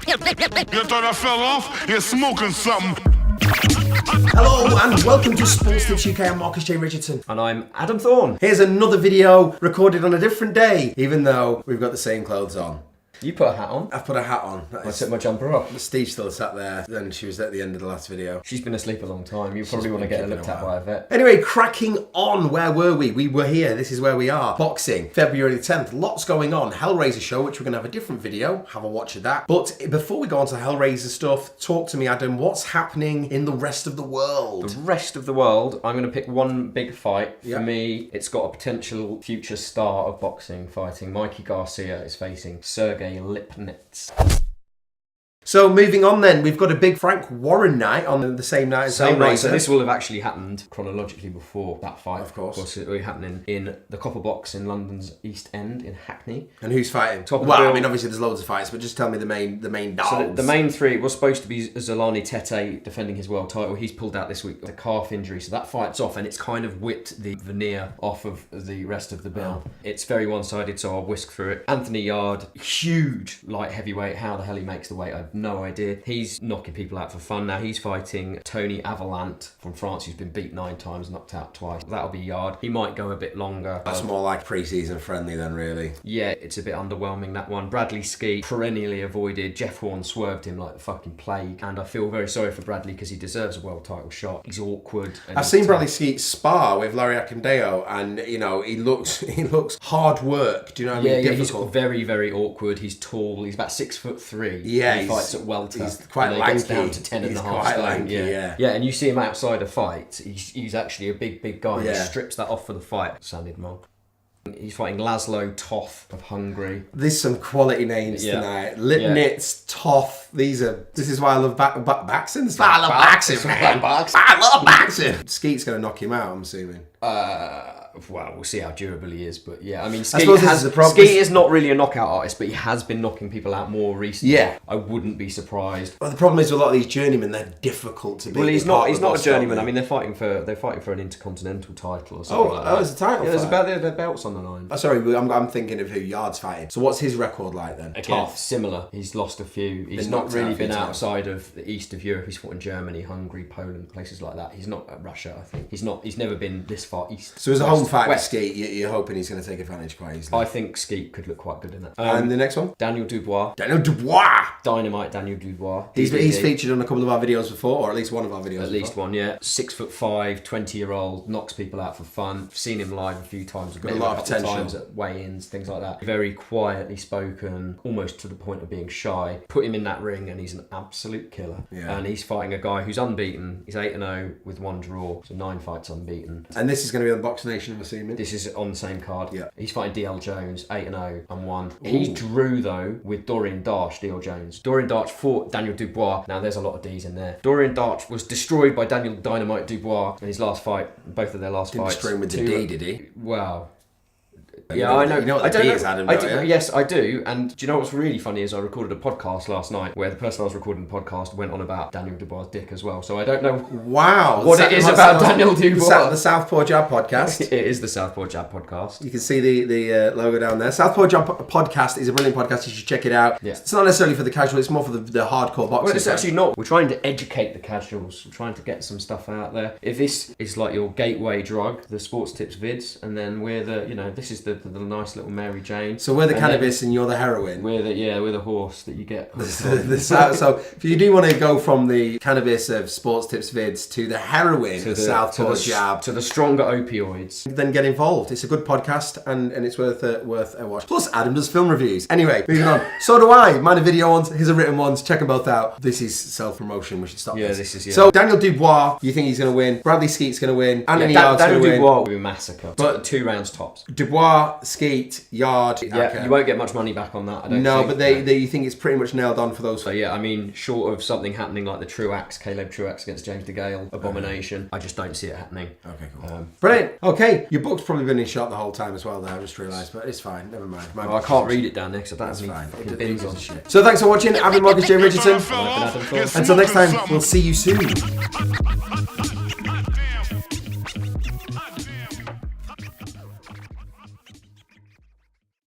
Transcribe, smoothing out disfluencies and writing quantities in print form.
You thought I fell off? You're smoking something. Hello and welcome to Sports Tips UK. I'm Marcus J. Richardson. And I'm Adam Thorne. Here's another video recorded on a different day, even though we've got the same clothes on. You put a hat on. I've put a hat on. I took my jumper off. Steve still sat there, and she was at the end of the last video. She's been asleep a long time. You probably want to get her looked at by a vet. Anyway, cracking on. Where were we? We were here. This is where we are. Boxing, February the 10th. Lots going on. Hellraiser show, which we're going to have a different video. Have a watch of that. But before we go on to Hellraiser stuff, talk to me, Adam. What's happening in the rest of the world? The rest of the world, I'm going to pick one big fight. For me, it's got a potential future star of boxing fighting. Mikey Garcia is facing Sergey Lipinets. So moving on then, we've got a big Frank Warren night on the same night as Hellraiser. So this will have actually happened chronologically before that fight. Of course. Of course, it will be happening in the Copperbox in London's East End in Hackney. And who's fighting? Top of the bill. I mean, obviously there's loads of fights, but just tell me the main dogs. So the main three was supposed to be Zolani Tete defending his world title. He's pulled out this week with a calf injury, so that fight's off, and it's kind of whipped the veneer off of the rest of the bill. It's very one-sided, so I'll whisk through it. Anthony Yarde, huge light heavyweight. How the hell he makes the weight, I have no idea. He's knocking people out for fun. Now he's fighting Tony Averlant from France, who's been beat 9 times, knocked out twice. That'll be Yarde. He might go a bit longer. That's more like pre-season friendly then, really. Yeah, it's a bit underwhelming, that one. Bradley Skeet, perennially avoided. Jeff Horn swerved him like the fucking plague. And I feel very sorry for Bradley because he deserves a world title shot. He's awkward. I've seen Bradley Skeet spar with Larry Akindeo, and you know he looks hard work. Do you know what I mean? Yeah, he's very, very awkward. He's tall. He's about 6'3". Yeah, he fights at welter. He's quite lanky. Gets down to 10 and a half stone. Yeah, and you see him outside a fight. He's actually a big guy. And he strips that off for the fight. Sounded wrong. He's fighting Laszlo, Toth of Hungary. There's some quality names tonight. Lipinets, Toth. This is why I love boxing. I love boxing, man. I love boxing. Skeet's going to knock him out, I'm assuming. Well, we'll see how durable he is, but yeah, I mean, Skeet is not really a knockout artist, but he has been knocking people out more recently. Yeah, I wouldn't be surprised. Well, the problem is with a lot of these journeymen, they're difficult to beat. Well, he's not a journeyman. I mean, they're fighting for an intercontinental title or something. That was a title. Yeah, there's about their belts on the line. Sorry, I'm thinking of who Yarde's fighting. So what's his record like then? Toth, similar. He's lost a few. He's not really been outside of the east of Europe. He's fought in Germany, Hungary, Poland, places like that. He's not at Russia, I think. He's never been this far east. So as a home fight with Skeet, you're hoping he's going to take advantage quite easily. I think Skeet could look quite good in that. And the next one? Daniel Dubois. Dynamite Daniel Dubois. He's featured on a couple of our videos before, or at least one of our videos. At least one, yeah. 6'5", 20-year-old, knocks people out for fun. I've seen him live a few times. Got a lot of potential. Times at weigh-ins, things like that. Very quietly spoken, almost to the point of being shy. Put him in that ring and he's an absolute killer. Yeah. And he's fighting a guy who's unbeaten. He's 8-0 with 1 draw, so 9 fights unbeaten. And this is going to be on Box Nation, I'm assuming? This is on the same card. Yeah. He's fighting DL Jones, 8-0 and 1. He drew though with Dorian Darch, DL Jones. Dorian Darch fought Daniel Dubois. Now there's a lot of D's in there. Dorian Darch was destroyed by Daniel Dynamite Dubois in his last fight, both of their last fights. Didn't destroy him with the D, did he? Well... Yeah, I know. You know what the D is, Adam, yes, I do. And do you know what's really funny is I recorded a podcast last night where the person I was recording the podcast went on about Daniel Dubois' dick as well. So I don't know what it is about Daniel Dubois. The Southpaw Jab Podcast. It is the Southpaw Jab Podcast. You can see the logo down there. Southpaw Jab Podcast is a brilliant podcast. You should check it out. Yeah. It's not necessarily for the casual. It's more for the hardcore boxers. Well, it's actually not. We're trying to educate the casuals. We're trying to get some stuff out there. If this is like your gateway drug, the sports tips vids, and then we're this is the nice little Mary Jane. So we're the cannabis and you're the heroin. We're the horse that you get. So if you do want to go from the cannabis of sports tips vids to the heroin, to the Southpaw Jab, to the stronger opioids, then get involved. It's a good podcast and it's worth a watch. Plus Adam does film reviews. Anyway, moving on. So do I. Mine are video ones, his are written ones. Check them both out. This is self-promotion. We should stop this. So Daniel Dubois, you think he's going to win? Bradley Skeet's going to win. Anthony Yarde's going to win. Daniel Dubois will be a massacre. But 2 rounds tops. Dubois, Skeet, Yarde. Yeah, you won't get much money back on that. I don't think. But you think it's pretty much nailed on for those. So yeah, I mean, short of something happening like the Truax, Caleb Truax against James DeGale abomination, I just don't see it happening. Okay, cool. Brilliant. Okay, your book's probably been in shot the whole time as well. There, I just realised, but it's fine. Never mind. I can't read it down there because I don't have any fucking bins on shit. So thanks for watching. I've been Marcus J. Richardson. I've been Adam Thorne. Until next time, we'll see you soon.